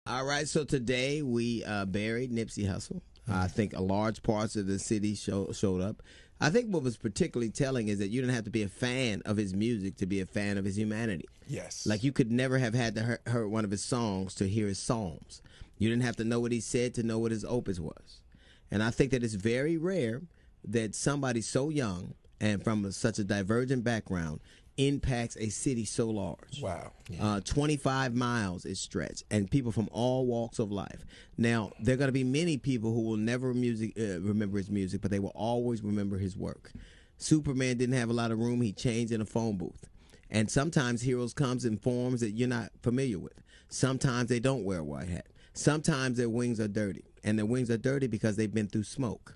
All right, so today we buried Nipsey Hussle. I think a large parts of the city showed up. I think what was particularly telling is that you didn't have to be a fan of his music to be a fan of his humanity. Yes. Like you could never have had to heard one of his songs to hear his psalms. You didn't have to know what he said to know what his opus was. And I think that it's very rare that somebody so young and from such a divergent background impacts a city so large. Wow. 25 miles is stretched, and people from all walks of life. Now, there are going to be many people who will never remember his music, but they will always remember his work. Superman didn't have a lot of room. He changed in a phone booth. And sometimes heroes comes in forms that you're not familiar with. Sometimes they don't wear a white hat. Sometimes their wings are dirty, and their wings are dirty because they've been through smoke.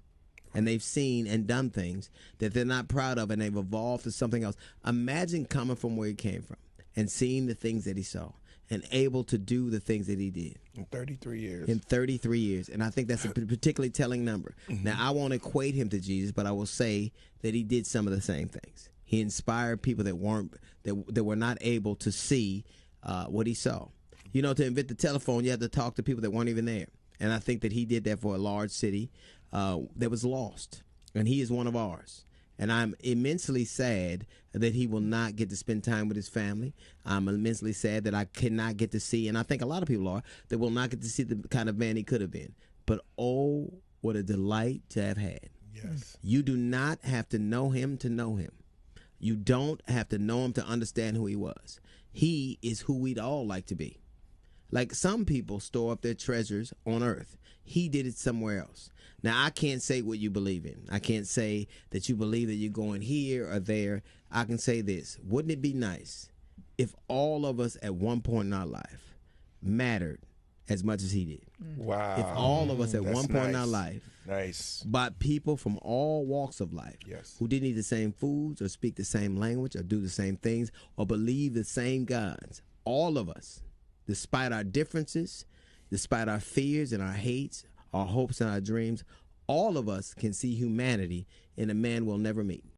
And they've seen and done things that they're not proud of, and they've evolved to something else. Imagine coming from where he came from and seeing the things that he saw and able to do the things that he did. In 33 years. In 33 years. And I think that's a particularly telling number. Now, I won't equate him to Jesus, but I will say that he did some of the same things. He inspired people that were not able to see what he saw. You know, to invent the telephone, you have to talk to people that weren't even there. And I think that he did that for a large city that was lost. And he is one of ours. And I'm immensely sad that he will not get to spend time with his family. I'm immensely sad that I cannot get to see, and I think a lot of people are, that will not get to see the kind of man he could have been. But oh, what a delight to have had. Yes. You do not have to know him to know him. You don't have to know him to understand who he was. He is who we'd all like to be. Like some people store up their treasures on earth. He did it somewhere else. Now, I can't say what you believe in. I can't say that you believe that you're going here or there. I can say this. Wouldn't it be nice if all of us at one point in our life mattered as much as he did? Wow. If all of us at That's one point in nice. our life, Nice. but people from all walks of life Yes. who didn't eat the same foods or speak the same language or do the same things or believe the same gods, all of us, despite our differences, despite our fears and our hates, our hopes and our dreams, all of us can see humanity in a man we'll never meet.